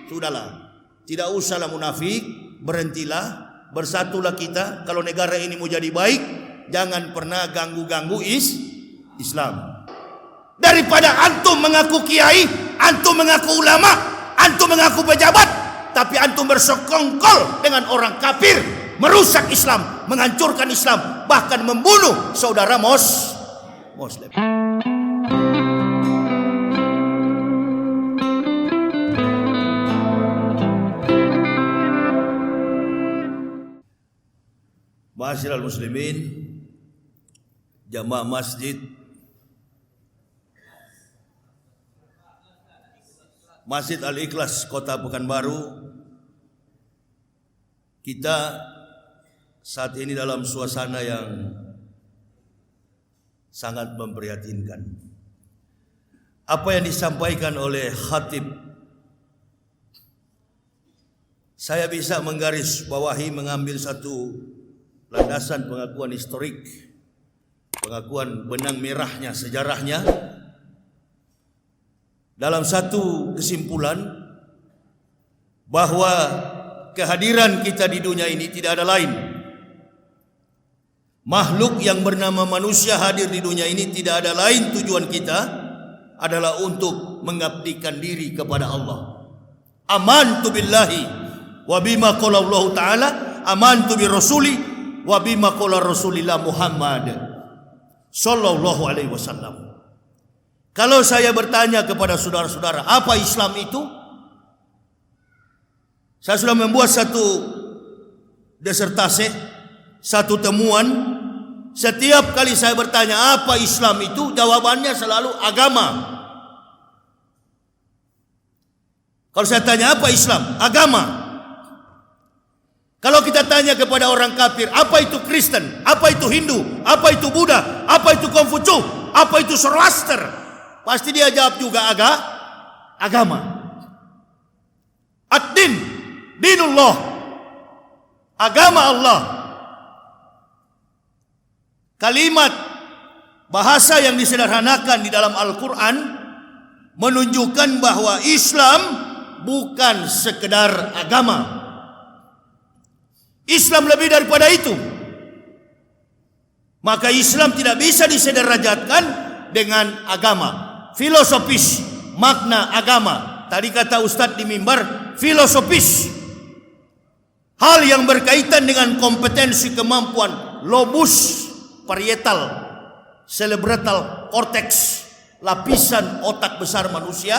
sudahlah. Tidak usahlah munafik, berhentilah, bersatulah kita. Kalau negara ini mau jadi baik, jangan pernah ganggu-ganggu Islam. Daripada antum mengaku kiai, antum mengaku ulama, antum mengaku pejabat, tapi antum bersekongkol dengan orang kafir, merusak Islam, menghancurkan Islam, bahkan membunuh saudara Muslim. Ma'asyiral muslimin, jamaah masjid, Masjid Al-Ikhlas Kota Pekanbaru, kita saat ini dalam suasana yang sangat memprihatinkan. Apa yang disampaikan oleh khatib, saya bisa menggaris bawahi, mengambil satu landasan pengakuan historik, pengakuan benang merahnya, sejarahnya, dalam satu kesimpulan bahwa kehadiran kita di dunia ini tidak ada lain. Makhluk yang bernama manusia hadir di dunia ini tidak ada lain tujuan kita adalah untuk mengabdikan diri kepada Allah. Amantu billahi wa bima qala Allah Ta'ala, amantu bi rasuli wa bima qala Rasulillah Muhammad sallallahu alaihi wasallam. Kalau saya bertanya kepada saudara-saudara, apa Islam itu? Saya sudah membuat satu disertasi, satu temuan. Setiap kali saya bertanya apa Islam itu, jawabannya selalu agama. Kalau saya tanya apa Islam? Agama. Kalau kita tanya kepada orang kafir, apa itu Kristen? Apa itu Hindu? Apa itu Buddha? Apa itu Konghucu? Apa itu Zoroaster? Pasti dia jawab juga agama. Ad-din, dinullah, agama Allah. Kalimat bahasa yang disederhanakan di dalam Al-Quran menunjukkan bahwa Islam bukan sekedar agama. Islam lebih daripada itu. Maka Islam tidak bisa disederajatkan dengan agama. Filosofis makna agama. Tadi kata Ustadz di mimbar, filosofis. Hal yang berkaitan dengan kompetensi, kemampuan, lobus parietal, cerebral cortex, lapisan otak besar manusia,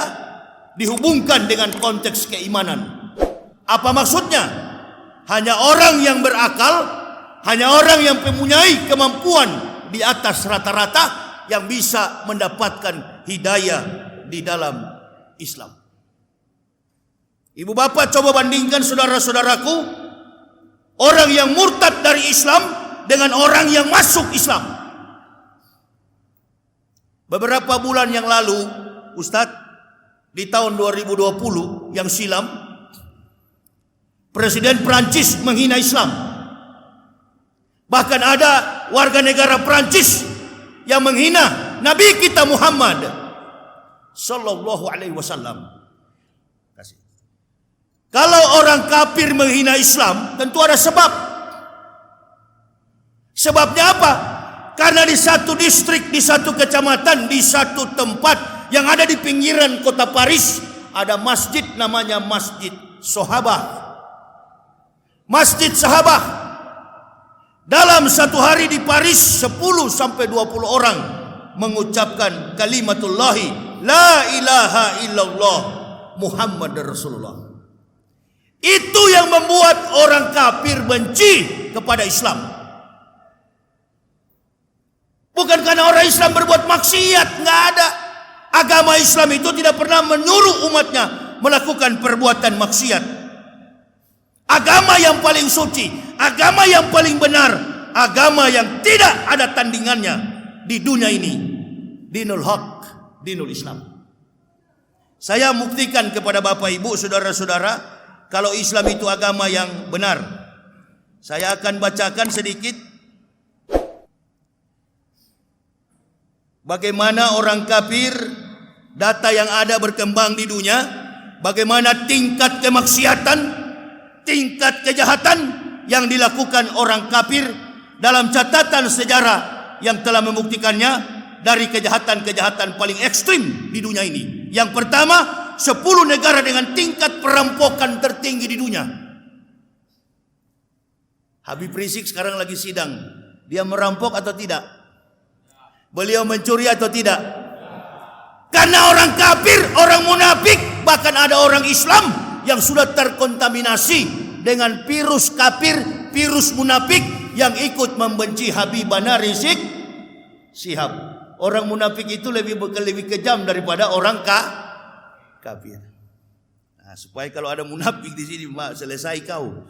dihubungkan dengan konteks keimanan. Apa maksudnya? Hanya orang yang berakal, hanya orang yang mempunyai kemampuan di atas rata-rata yang bisa mendapatkan hidayah di dalam Islam. Ibu bapak, coba bandingkan saudara-saudaraku, orang yang murtad dari Islam dengan orang yang masuk Islam. Beberapa bulan yang lalu, Ustadz, di tahun 2020 yang silam, Presiden Prancis menghina Islam. Bahkan ada warga negara Prancis yang menghina Nabi kita Muhammad sallallahu alaihi wasallam. Kalau orang kafir menghina Islam, tentu ada sebab. Sebabnya apa? Karena di satu distrik, di satu kecamatan, di satu tempat yang ada di pinggiran kota Paris, ada masjid namanya Masjid Sahabah. Masjid Sahabah. Dalam satu hari di Paris 10 sampai 20 orang mengucapkan kalimatullahi la ilaha illallah Muhammad Rasulullah. Itu yang membuat orang kafir benci kepada Islam. Bukan karena orang Islam berbuat maksiat, nggak ada. Agama Islam itu tidak pernah menyuruh umatnya melakukan perbuatan maksiat. Agama yang paling suci, agama yang paling benar, agama yang tidak ada tandingannya di dunia ini. Dinul Haq, dinul Islam. Saya buktikan kepada Bapak Ibu, saudara-saudara, kalau Islam itu agama yang benar. Saya akan bacakan sedikit bagaimana orang kafir, data yang ada berkembang di dunia, bagaimana tingkat kemaksiatan, tingkat kejahatan yang dilakukan orang kafir dalam catatan sejarah yang telah membuktikannya dari kejahatan-kejahatan paling ekstrim di dunia ini. Yang pertama, 10 negara dengan tingkat perampokan tertinggi di dunia. Habib Rizik sekarang lagi sidang. Dia merampok atau tidak? Beliau mencuri atau tidak? Karena orang kafir, orang munafik, bahkan ada orang Islam yang sudah terkontaminasi dengan virus kafir, virus munafik yang ikut membenci Habibana Rizik Syihab. Orang munafik itu lebih kejam daripada orang kafir. Nah, supaya kalau ada munafik di sini, selesai kau.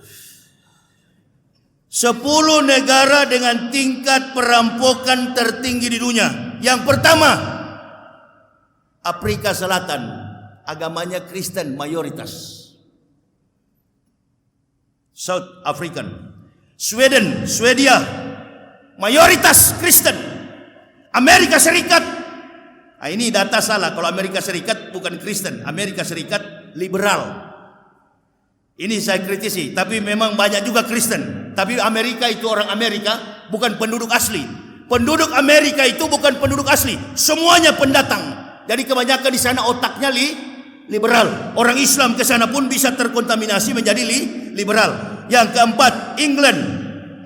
10 negara dengan tingkat perampokan tertinggi di dunia. Yang pertama, Afrika Selatan, agamanya Kristen mayoritas. South African. Swedia, mayoritas Kristen. Amerika Serikat, ini data salah. Kalau Amerika Serikat bukan Kristen, Amerika Serikat liberal. Ini saya kritisi, tapi memang banyak juga Kristen. Tapi Amerika itu orang Amerika, bukan penduduk asli. Penduduk Amerika itu bukan penduduk asli, semuanya pendatang. Jadi kebanyakan di sana otaknya liberal. Orang Islam ke sana pun bisa terkontaminasi menjadi liberal. Yang keempat, England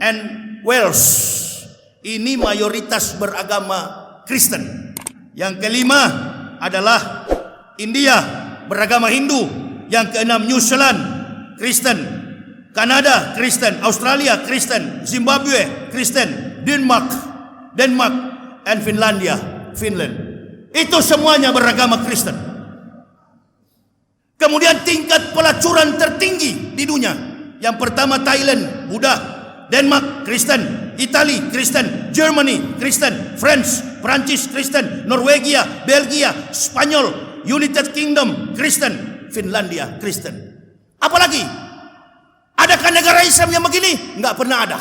and Wales. Ini mayoritas beragama Kristen. Yang kelima adalah India, beragama Hindu. Yang keenam, New Zealand, Kristen. Kanada, Kristen. Australia, Kristen. Zimbabwe, Kristen. Denmark, and Finland. Itu semuanya beragama Kristen. Kemudian tingkat pelacuran tertinggi di dunia. Yang pertama Thailand, Buddha. Denmark, Kristen. Italia, Kristen. Germany, Kristen. Prancis, Kristen. Norwegia, Belgia, Spanyol, United Kingdom, Kristen. Finlandia, Kristen. Apalagi? Adakah negara Islam yang begini? Enggak pernah ada.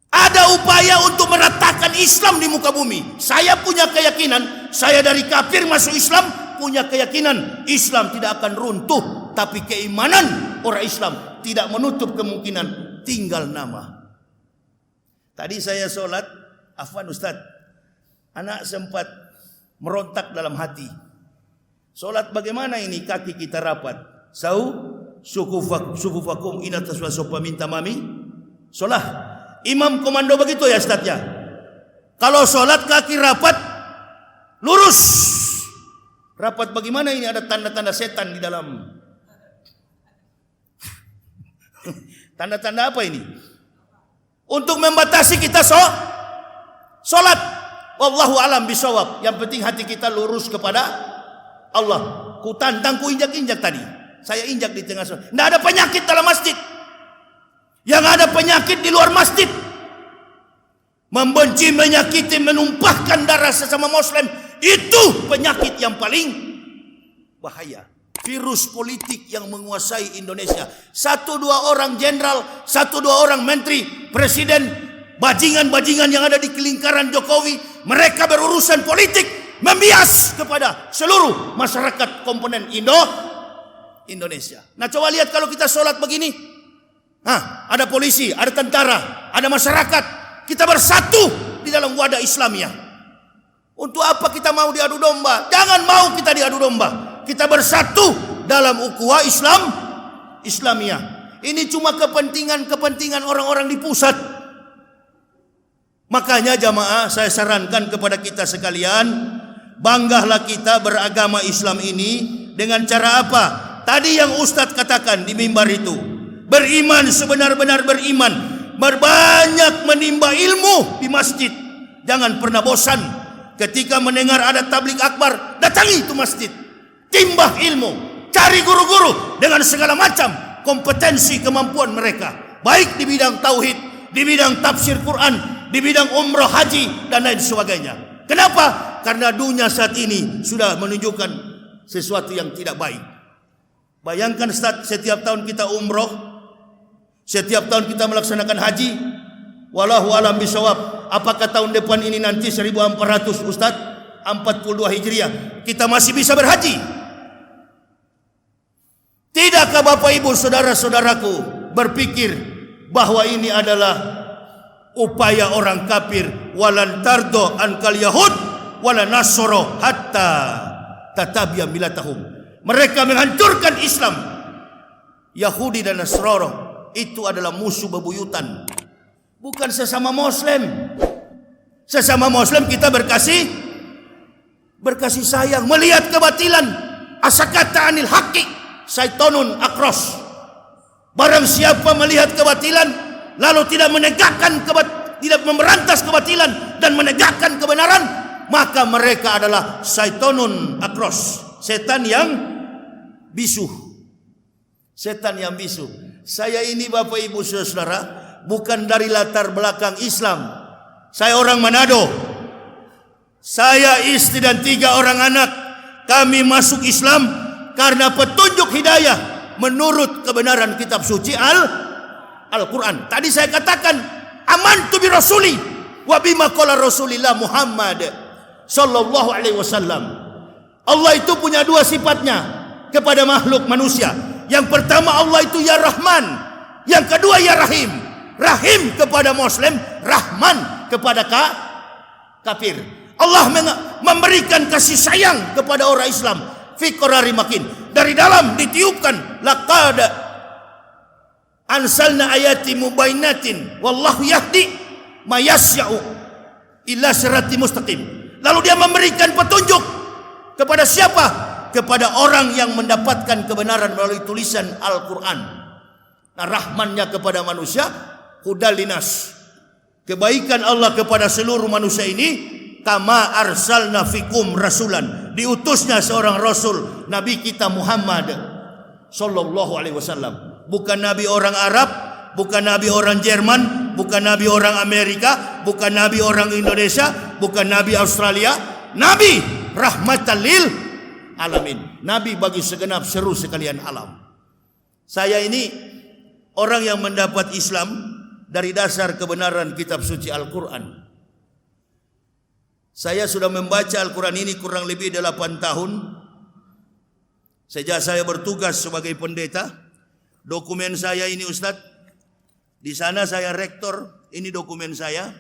Ada upaya untuk meratakan Islam di muka bumi. Saya punya keyakinan, saya dari kafir masuk Islam, punya keyakinan Islam tidak akan runtuh. Tapi keimanan orang Islam tidak menutup kemungkinan tinggal nama. Tadi saya sholat, afwan Ustaz, anak sempat merontak dalam hati. Sholat bagaimana ini kaki kita rapat? Sukufakum inatas wasopa minta mami. Sholat. Imam komando begitu ya Ustaznya. Kalau sholat kaki rapat, lurus. Rapat bagaimana ini? Ada tanda-tanda setan di dalam. Tanda-tanda apa ini? Untuk membatasi kita sholat. Wallahu alam bisawab. Yang penting hati kita lurus kepada Allah. Ku tantang, ku injak-injak tadi. Saya injak di tengah sholat. Tidak ada penyakit dalam masjid. Yang ada penyakit di luar masjid. Membenci, menyakiti, menumpahkan darah sesama Muslim. Itu penyakit yang paling bahaya. Virus politik yang menguasai Indonesia. 1-2 orang jenderal, 1-2 orang menteri, presiden, bajingan-bajingan yang ada di lingkaran Jokowi. Mereka berurusan politik, membias kepada seluruh masyarakat komponen Indonesia. Nah coba lihat kalau kita sholat begini. Ada polisi, ada tentara, ada masyarakat. Kita bersatu di dalam wadah Islamiyah. Untuk apa kita mau diadu domba? Jangan mau kita diadu domba. Kita bersatu dalam ukhuwah Islamiyah. Ini cuma kepentingan orang-orang di pusat. Makanya jamaah, saya sarankan kepada kita sekalian, banggahlah kita beragama Islam ini dengan cara apa? Tadi yang Ustadz katakan di mimbar itu. Beriman sebenar-benar beriman. Berbanyak menimba ilmu di masjid. Jangan pernah bosan. Ketika mendengar ada tabligh akbar, datangi itu masjid. Timbah ilmu. Cari guru-guru dengan segala macam kompetensi kemampuan mereka. Baik di bidang tauhid, di bidang tafsir Quran, di bidang umrah haji dan lain sebagainya. Kenapa? Karena dunia saat ini sudah menunjukkan sesuatu yang tidak baik. Bayangkan Ustaz, setiap tahun kita umroh, setiap tahun kita melaksanakan haji. Wallahu alam bisawab. Apakah tahun depan ini nanti 1400 Ustaz, 42 Hijriah, kita masih bisa berhaji? Adakah Bapak Ibu saudara-saudaraku berpikir bahwa ini adalah upaya orang kafir? Walan tardo ankal yahud wala nasoro hatta tatabiya milatahum. Mereka menghancurkan Islam. Yahudi dan Nasrani itu adalah musuh bebuyutan, bukan sesama Muslim. Sesama Muslim kita berkasih sayang, melihat kebatilan. Asakata anil haqqi syaitonun akros. Barang siapa melihat kebatilan lalu tidak tidak memberantas kebatilan dan menegakkan kebenaran, maka mereka adalah syaitonun akros, setan yang bisu. Setan yang bisu. Saya ini Bapak Ibu Saudara bukan dari latar belakang Islam. Saya orang Manado. Saya istri dan 3 orang anak. Kami masuk Islam karena petunjuk hidayah menurut kebenaran kitab suci Al-Quran. Tadi saya katakan amantu bi rasuli wa bima qala Rasulillah Muhammad sallallahu alaihi wasallam. Allah itu punya 2 sifatnya kepada makhluk manusia. Yang pertama, Allah itu ya Rahman. Yang kedua ya Rahim. Rahim kepada Muslim, Rahman kepada kafir. Allah memberikan kasih sayang kepada orang Islam. Fi qarari makin. Dari dalam ditiupkan laqad ansalna ayati mubainatin wallahu yahdi mayasya'u illa sirati mustaqim. Lalu dia memberikan petunjuk kepada siapa? Kepada orang yang mendapatkan kebenaran melalui tulisan Al-Quran. Nah, rahmannya kepada manusia, hudalinas, kebaikan Allah kepada seluruh manusia ini. Kama arsalna fikum rasulan, diutusnya seorang rasul, Nabi kita Muhammad sallallahu alaihi wasallam. Bukan Nabi orang Arab, bukan Nabi orang Jerman, bukan Nabi orang Amerika, bukan Nabi orang Indonesia, bukan Nabi Australia. Nabi rahmatan lil alamin, Nabi bagi segenap seru sekalian alam. Saya ini orang yang mendapat Islam dari dasar kebenaran kitab suci Al-Quran. Saya sudah membaca Al-Quran ini kurang lebih 8 tahun. Sejak saya bertugas sebagai pendeta. Dokumen saya ini Ustadz. Di sana saya rektor, ini dokumen saya.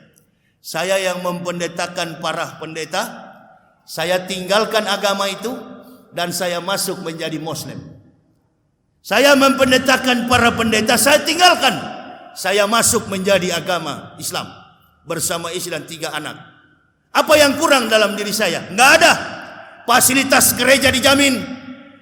Saya yang mempendetakan para pendeta. Saya tinggalkan agama itu dan saya masuk menjadi Muslim. Saya mempendetakan para pendeta, saya tinggalkan. Saya masuk menjadi agama Islam bersama istri dan 3 anak. Apa yang kurang dalam diri saya? Enggak ada. Fasilitas gereja dijamin.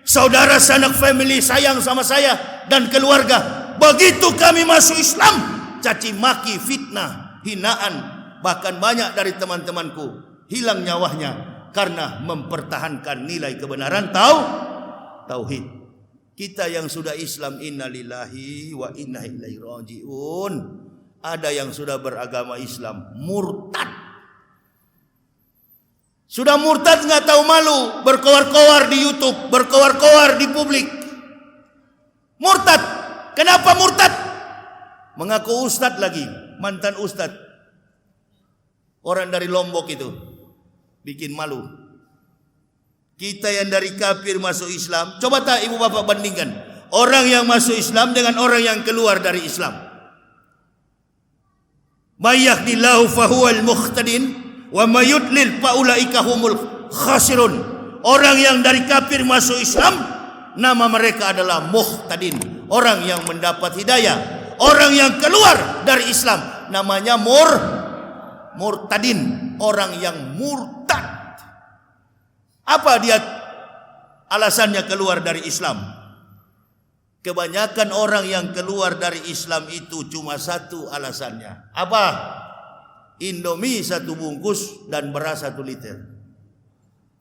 Saudara sanak family sayang sama saya dan keluarga. Begitu kami masuk Islam, caci maki, fitnah, hinaan, bahkan banyak dari teman-temanku hilang nyawanya karena mempertahankan nilai kebenaran tauhid. Kita yang sudah Islam, innalillahi wa inna ilaihi rajiun. Ada yang sudah beragama Islam murtad. Sudah murtad nggak tahu malu, berkoar-koar di YouTube, berkoar-koar di publik. Murtad. Kenapa murtad? Mengaku ustadz lagi, mantan ustadz. Orang dari Lombok itu bikin malu. Kita yang dari kafir masuk Islam, coba tak ibu bapak bandingkan orang yang masuk Islam dengan orang yang keluar dari Islam. Mayyahdillahu fahuwal muhtadin wa mayudlil faulaika humul khasirun. Orang yang dari kafir masuk Islam, nama mereka adalah muhtadin, orang yang mendapat hidayah. Orang yang keluar dari Islam namanya murtadin, orang yang murtad. Apa dia alasannya keluar dari Islam? Kebanyakan orang yang keluar dari Islam itu cuma satu alasannya. Apa? Indomie 1 bungkus dan beras 1 liter.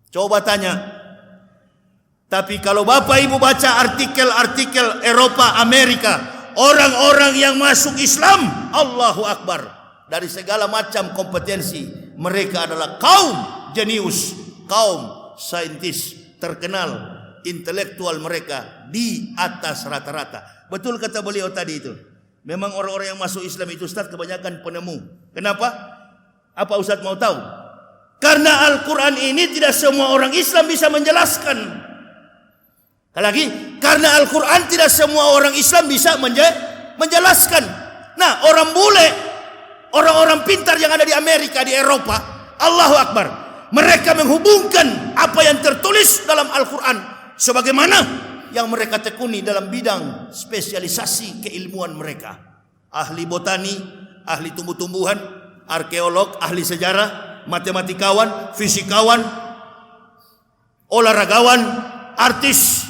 Coba tanya. Tapi kalau Bapak Ibu baca artikel-artikel Eropa, Amerika, orang-orang yang masuk Islam, Allahu Akbar, dari segala macam kompetensi, mereka adalah kaum jenius, kaum saintis terkenal, intelektual mereka di atas rata-rata. Betul kata beliau tadi itu. Memang orang-orang yang masuk Islam itu Ustaz kebanyakan penemu. Kenapa? Apa Ustaz mau tahu? Karena Al-Quran ini tidak semua orang Islam bisa menjelaskan. Lagi, Karena Al-Quran tidak semua orang Islam bisa menjelaskan. Nah, orang bule, orang-orang pintar yang ada di Amerika, di Eropa, Allahu Akbar, mereka menghubungkan apa yang tertulis dalam Al-Quran sebagaimana yang mereka tekuni dalam bidang spesialisasi keilmuan mereka. Ahli botani, ahli tumbuh-tumbuhan, arkeolog, ahli sejarah, matematikawan, fisikawan, olahragawan, artis,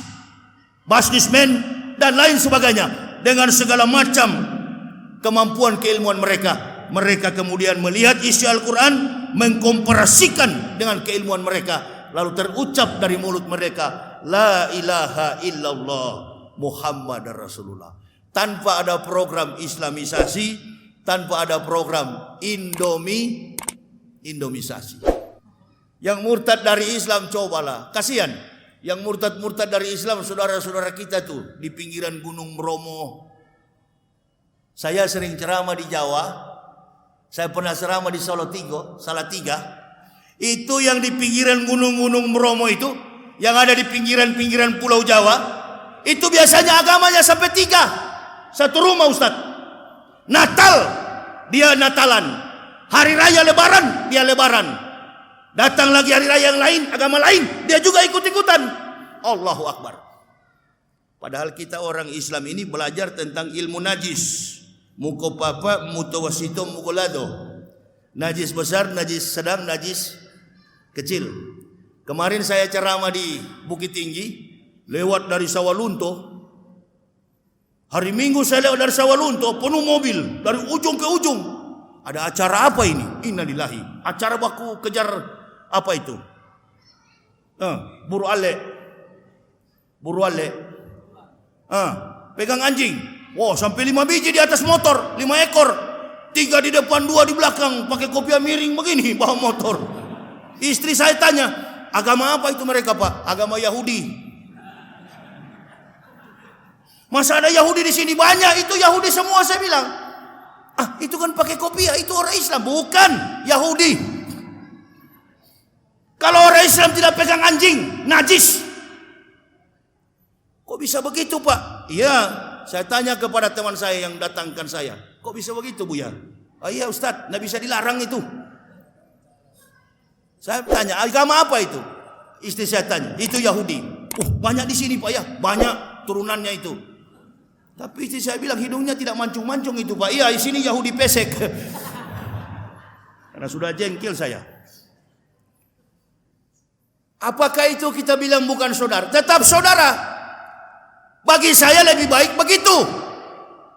businessman, dan lain sebagainya. Dengan segala macam kemampuan keilmuan mereka, mereka kemudian melihat isi Al-Quran, mengkomparasikan dengan keilmuan mereka, lalu terucap dari mulut mereka, La ilaha illallah Muhammad Rasulullah. Tanpa ada program islamisasi, tanpa ada program indomisasi. Yang murtad dari Islam, cobalah, kasihan. Yang murtad-murtad dari Islam, saudara-saudara kita tuh di pinggiran Gunung Bromo. Saya sering ceramah di Jawa. Saya pernah ceramah di Salatiga. Itu yang di pinggiran gunung-gunung Bromo itu, yang ada di pinggiran-pinggiran Pulau Jawa, itu biasanya agamanya sampai 3. Satu rumah, Ustadz. Natal, dia Natalan. Hari Raya Lebaran, dia Lebaran. Datang lagi hari raya yang lain, agama lain, dia juga ikut-ikutan. Allahu Akbar. Padahal kita orang Islam ini belajar tentang ilmu najis. Mukopapa, mutawasito, mukolado. Najis besar, najis sedang, najis kecil. Kemarin saya ceramah di Bukit Tinggi, lewat dari Sawalunto. Hari Minggu saya lewat dari Sawalunto, penuh mobil dari ujung ke ujung. Ada acara apa ini? Innalillahi. Acara baku kejar apa itu? Buru ale. Pegang anjing. Wow, sampai 5 biji di atas motor, 5 ekor. 3 di depan, 2 di belakang, pakai kopiah miring begini, bawa motor. Istri saya tanya, agama apa itu mereka, Pak? Agama Yahudi. Masa ada Yahudi di sini? Banyak, itu Yahudi semua, saya bilang. Itu kan pakai kopiah, itu orang Islam, bukan Yahudi. Kalau orang Islam tidak pegang anjing, najis. Kok bisa begitu, Pak? Iya, saya tanya kepada teman saya yang datangkan saya. Kok bisa begitu, Buya? Iya, Ustadz, nggak bisa dilarang itu. Saya tanya, agama apa itu? Istri saya tanya, itu Yahudi. Banyak di sini, Pak, ya, banyak turunannya itu. Tapi istri saya bilang hidungnya tidak mancung-mancung itu, Pak. Iya, di sini Yahudi pesek. Karena sudah jengkel saya. Apakah itu kita bilang bukan saudara? Tetap saudara. Bagi saya lebih baik begitu.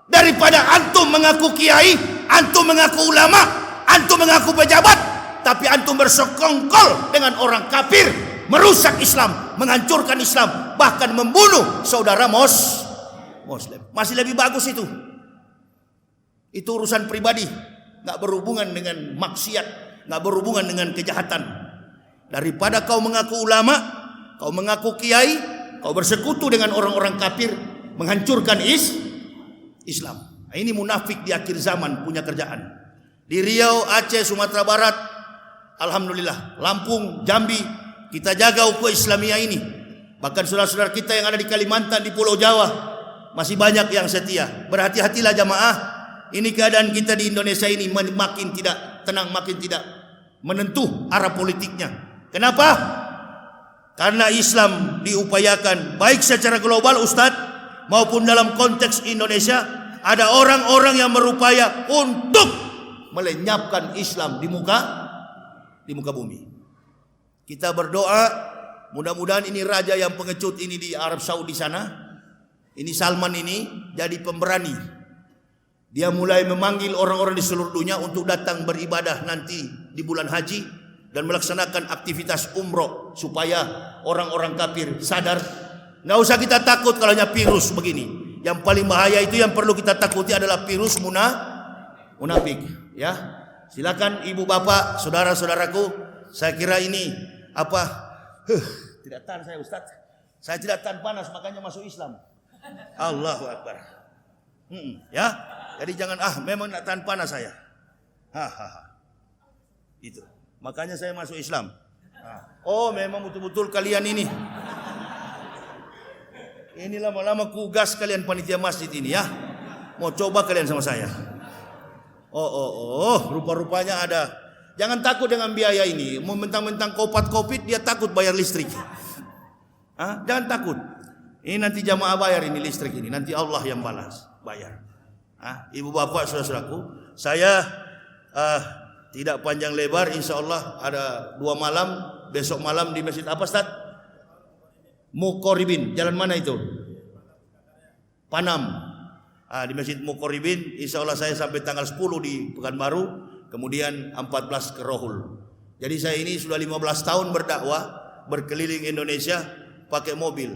Daripada antum mengaku kiai, antum mengaku ulama, antum mengaku pejabat, tapi antum bersekongkol dengan orang kafir, merusak Islam, menghancurkan Islam, bahkan membunuh saudara Muslim. Masih lebih bagus itu. Itu urusan pribadi, nggak berhubungan dengan maksiat, nggak berhubungan dengan kejahatan. Daripada kau mengaku ulama, kau mengaku kiai, kau bersekutu dengan orang-orang kafir, menghancurkan Islam. Ini munafik di akhir zaman punya kerjaan. Di Riau, Aceh, Sumatera Barat, alhamdulillah, Lampung, Jambi, kita jaga ukhuwah Islamiyah ini. Bahkan saudara-saudara kita yang ada di Kalimantan, di Pulau Jawa, masih banyak yang setia. Berhati-hatilah jamaah. Ini keadaan kita di Indonesia ini makin tidak tenang, makin tidak menentu arah politiknya. Kenapa? Karena Islam diupayakan baik secara global, Ustadz, maupun dalam konteks Indonesia. Ada orang-orang yang berupaya untuk melenyapkan Islam di muka bumi. Kita berdoa, mudah-mudahan ini raja yang pengecut ini di Arab Saudi sana, ini Salman ini jadi pemberani. Dia mulai memanggil orang-orang di seluruh dunia untuk datang beribadah nanti di bulan haji dan melaksanakan aktivitas umroh supaya orang-orang kafir sadar. Nggak usah kita takut kalau hanya virus begini. Yang paling bahaya itu yang perlu kita takuti adalah virus munafik. Ya, silakan ibu bapak, saudara-saudaraku. Saya kira ini tidak tahan saya, Ustaz. Saya tidak tahan panas, makanya masuk Islam. Allahu Akbar. Ya, jadi jangan memang tidak tahan panas saya. Itu. Makanya saya masuk Islam. Oh, memang betul-betul kalian ini. Ini lama-lama kugas kalian panitia masjid ini ya. Mau coba kalian sama saya? Rupa-rupanya ada. Jangan takut dengan biaya ini. Mau mentang-mentang kopat-kopit dia takut bayar listrik. Jangan takut. Ini nanti jamaah bayar ini listrik ini. Nanti Allah yang balas bayar. Ibu bapak saudara-saudaraku, saya tidak panjang lebar. Insya Allah ada 2 malam. Besok malam di masjid apa Ustaz? Mukoribin. Jalan mana itu? Panam. Di Masjid Mukoribin. Insya Allah saya sampai tanggal 10 di Pekanbaru. Kemudian 14 ke Rohul. Jadi saya ini sudah 15 tahun berdakwah, berkeliling Indonesia pakai mobil.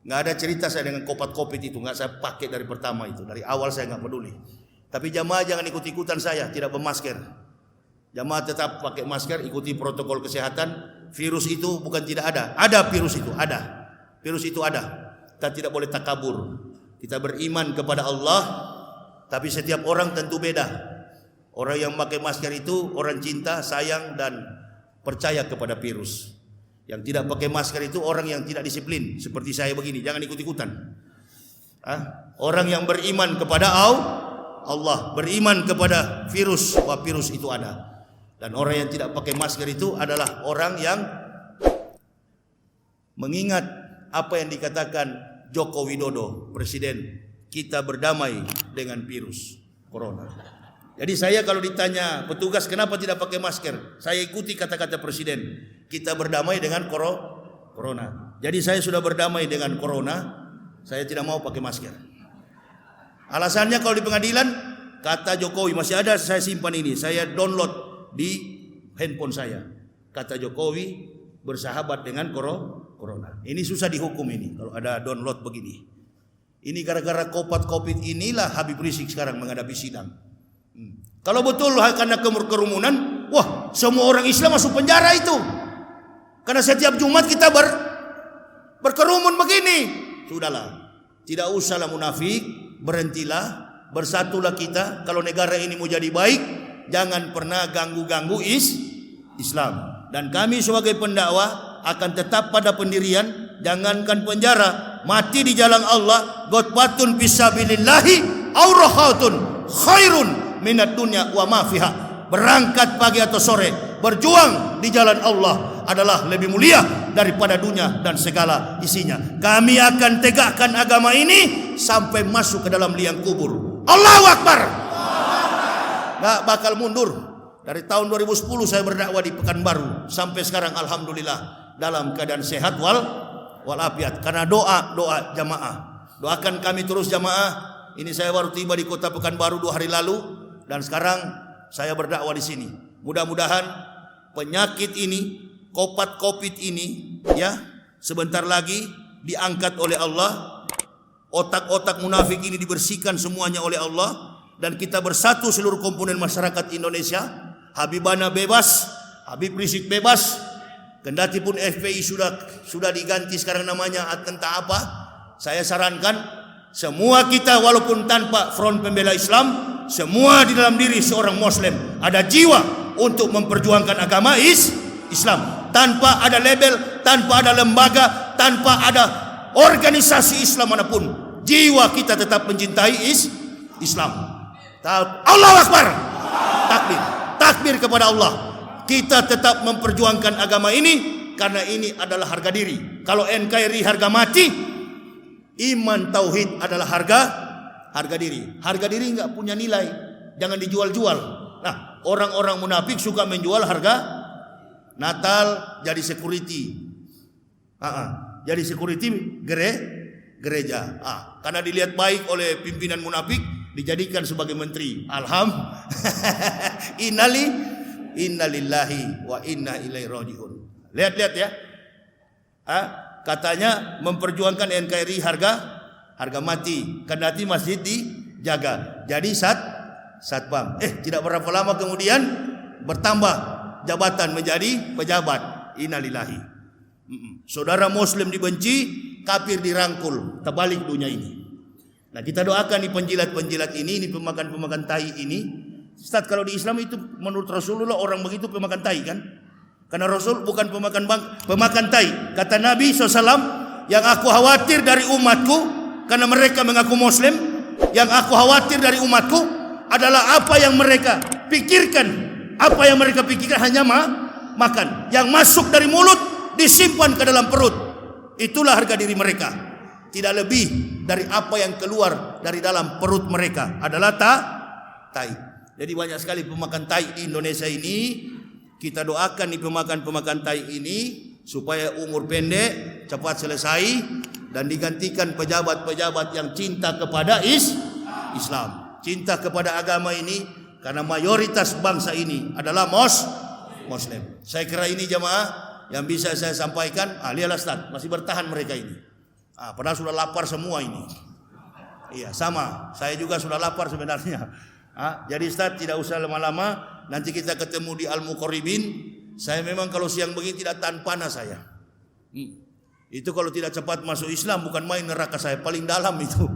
Nggak ada cerita saya dengan kopat-kopit itu. Nggak saya pakai dari pertama itu. Dari awal saya nggak peduli. Tapi jamaah jangan ikut-ikutan saya, tidak bermasker. Jamaah tetap pakai masker, ikuti protokol kesehatan. Virus itu bukan tidak ada. Ada virus itu, ada. Virus itu ada. Kita tidak boleh takabur. Kita beriman kepada Allah. Tapi setiap orang tentu beda. Orang yang pakai masker itu orang cinta, sayang dan percaya kepada virus. Yang tidak pakai masker itu orang yang tidak disiplin. Seperti saya begini, jangan ikut-ikutan. Orang yang beriman kepada Allah, beriman kepada virus, bahwa virus itu ada. Dan orang yang tidak pakai masker itu adalah orang yang mengingat apa yang dikatakan Joko Widodo, Presiden, kita berdamai dengan virus corona. Jadi saya kalau ditanya petugas kenapa tidak pakai masker, saya ikuti kata-kata Presiden, kita berdamai dengan corona. Jadi saya sudah berdamai dengan corona, saya tidak mau pakai masker. Alasannya kalau di pengadilan, kata Jokowi, masih ada saya simpan ini, saya download di handphone saya. Kata Jokowi bersahabat dengan corona. Ini susah dihukum ini kalau ada download begini. Ini gara-gara kopat-kopit inilah Habib Rizik sekarang menghadapi sidang. Kalau betul karena kerumunan, wah semua orang Islam masuk penjara itu. Karena setiap Jumat kita berkerumun begini. Sudahlah, tidak usahlah munafik, berhentilah, bersatulah kita. Kalau negara ini mau jadi baik, jangan pernah ganggu-ganggu Islam. Dan kami sebagai pendakwah akan tetap pada pendirian. Jangankan penjara, mati di jalan Allah, gotbatun fisabilillahi aurahatun khairun minat dunya wa ma fiha. Berangkat pagi atau sore, berjuang di jalan Allah adalah lebih mulia daripada dunia dan segala isinya. Kami akan tegakkan agama ini sampai masuk ke dalam liang kubur. Allahu Akbar. Gak bakal mundur. Dari tahun 2010 saya berdakwah di Pekanbaru sampai sekarang alhamdulillah dalam keadaan sehat walafiat karena doa jamaah. Doakan kami terus jamaah. Ini saya baru tiba di kota Pekanbaru 2 hari lalu dan sekarang saya berdakwah di sini. Mudah-mudahan penyakit ini, kopat-kopit ini ya, sebentar lagi diangkat oleh Allah. Otak-otak munafik ini dibersihkan semuanya oleh Allah dan kita bersatu seluruh komponen masyarakat Indonesia. Habibana bebas, Habib Rizik bebas. Kendati pun FPI sudah diganti sekarang namanya tentang apa? Saya sarankan semua kita walaupun tanpa front pembela Islam, semua di dalam diri seorang Muslim ada jiwa untuk memperjuangkan agama Islam. Tanpa ada label, tanpa ada lembaga, tanpa ada organisasi Islam manapun, jiwa kita tetap mencintai Islam. Allahu Akbar. Takbir kepada Allah. Kita tetap memperjuangkan agama ini karena ini adalah harga diri. Kalau NKRI harga mati, iman tauhid adalah harga diri. Harga diri enggak punya nilai, jangan dijual-jual. Nah, orang-orang munafik suka menjual harga. Natal jadi security. Jadi security gereja. Karena dilihat baik oleh pimpinan munafik, dijadikan sebagai menteri. Innalillahi wa inna ilaihi rajiun. Lihat ya. Katanya memperjuangkan NKRI harga mati. Kendati masjid dijaga. Jadi satpam. Tidak berapa lama kemudian bertambah jabatan menjadi pejabat. Innalillahi. Saudara Muslim dibenci, kafir dirangkul. Terbalik dunia ini. Nah, kita doakan di penjilat-penjilat ini pemakan-pemakan tai ini. Ustaz, kalau di Islam itu menurut Rasulullah orang begitu pemakan tai kan? Karena Rasul bukan pemakan tai. Kata Nabi SAW, Yang aku khawatir dari umatku, karena mereka mengaku Muslim, yang aku khawatir dari umatku adalah apa yang mereka pikirkan. Apa yang mereka pikirkan hanya makan. Yang masuk dari mulut disimpan ke dalam perut. Itulah harga diri mereka. Tidak lebih dari apa yang keluar dari dalam perut mereka adalah tai. Jadi banyak sekali pemakan tai di Indonesia ini. Kita doakan nih pemakan tai ini supaya umur pendek, cepat selesai, dan digantikan pejabat-pejabat yang cinta kepada Islam, cinta kepada agama ini, karena mayoritas bangsa ini adalah Muslim. Saya kira ini jemaah yang bisa saya sampaikan. Lihatlah Ustaz, masih bertahan mereka ini. Padahal sudah lapar semua ini. Iya, sama. Saya juga sudah lapar sebenarnya. Jadi Ustaz tidak usah lama-lama. Nanti kita ketemu di Al-Muqarribin. Saya memang kalau siang begini tidak tahan panas saya. Itu kalau tidak cepat masuk Islam bukan main neraka saya paling dalam itu.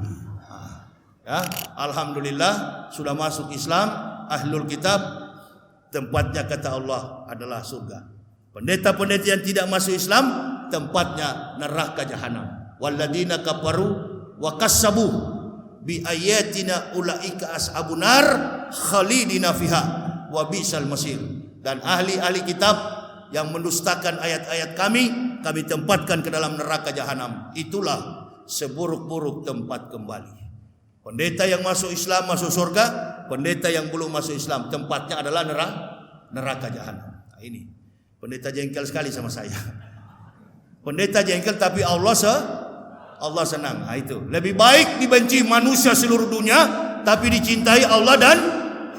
Ya, alhamdulillah sudah masuk Islam, ahlul kitab, tempatnya kata Allah adalah surga. Pendeta-pendeta yang tidak masuk Islam tempatnya neraka jahanam. Walladzina kafaru wa kassabu bi ayatina ulaika ashabun nar khalidina fiha wa bisal masir. Dan ahli-ahli kitab yang mendustakan ayat-ayat kami tempatkan ke dalam neraka jahanam. Itulah seburuk-buruk tempat kembali. Pendeta yang masuk Islam masuk surga, pendeta yang belum masuk Islam tempatnya adalah neraka jahanam. Ini pendeta jengkel sekali sama saya. Pendeta jengkel tapi Allah senang. Itu lebih baik dibenci manusia seluruh dunia tapi dicintai Allah dan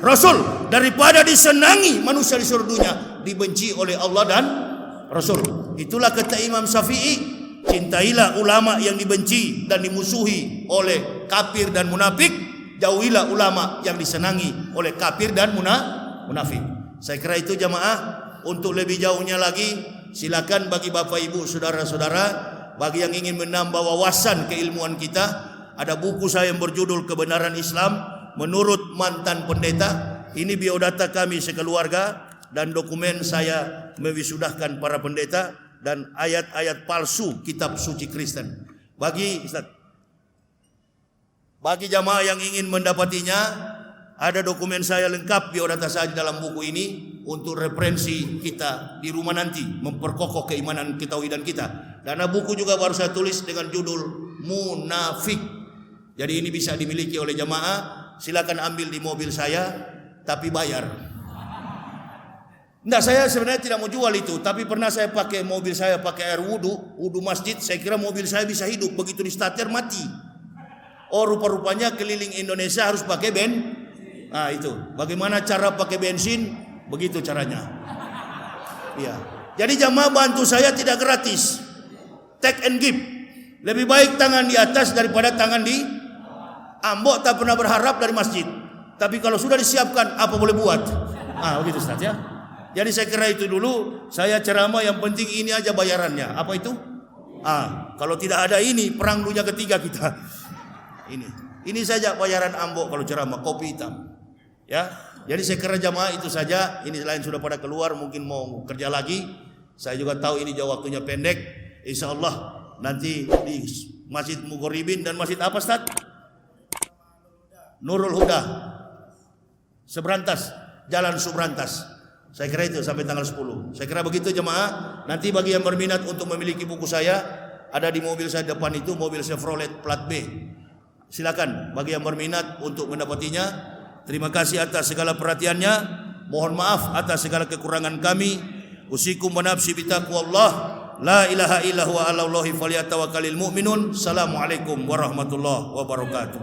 Rasul daripada disenangi manusia di seluruh dunia dibenci oleh Allah dan Rasul. Itulah kata Imam Syafi'i, cintailah ulama yang dibenci dan dimusuhi oleh kafir dan munafik, jauhilah ulama yang disenangi oleh kafir dan munafik. Saya kira itu jamaah. Untuk lebih jauhnya lagi silakan bagi Bapak Ibu saudara-saudara, bagi yang ingin menambah wawasan keilmuan kita, ada buku saya yang berjudul Kebenaran Islam Menurut Mantan Pendeta. Ini biodata kami sekeluarga dan dokumen saya mewisudahkan para pendeta dan ayat-ayat palsu kitab suci Kristen. Bagi jamaah yang ingin mendapatinya, ada dokumen saya lengkap biodata saya dalam buku ini untuk referensi kita di rumah nanti, memperkokoh keimanan ketauhidan kita. Karena buku juga baru saya tulis dengan judul Munafik. Jadi ini bisa dimiliki oleh jamaah. Silakan ambil di mobil saya, tapi bayar. Enggak, saya sebenarnya tidak mau jual itu, tapi pernah saya pakai mobil saya pakai air wudu masjid. Saya kira mobil saya bisa hidup, begitu di starter mati. Oh, rupa-rupanya keliling Indonesia harus pakai itu. Bagaimana cara pakai bensin? Begitu caranya. Iya. Jadi jamaah bantu saya tidak gratis. Take and give. Lebih baik tangan di atas daripada tangan di Ambok tak pernah berharap dari masjid. Tapi kalau sudah disiapkan, apa boleh buat? Begitu Ustaz ya. Jadi saya kira itu dulu. Saya ceramah yang penting ini aja bayarannya. Apa itu? Kalau tidak ada ini, perang dunia ketiga kita. Ini saja bayaran Ambok kalau ceramah, kopi hitam. Ya. Jadi saya kira jamaah itu saja. Ini lain sudah pada keluar, mungkin mau kerja lagi. Saya juga tahu ini jauh waktunya pendek. Insya Allah nanti di Masjid Muqarribin dan Masjid apa Ustaz? Nurul Huda, Sebrantas, Jalan Subrantas. Saya kira itu sampai tanggal 10. Saya kira begitu jemaah. Nanti bagi yang berminat untuk memiliki buku saya, ada di mobil saya depan itu, mobil Chevrolet plat B. Silakan bagi yang berminat untuk mendapatinya. Terima kasih atas segala perhatiannya. Mohon maaf atas segala kekurangan kami. Usikum wa nafsi bitaqwallah. La ilaha illa huwa 'alallahi falyatawakkalul mu'minun. Assalamualaikum warahmatullahi wabarakatuh.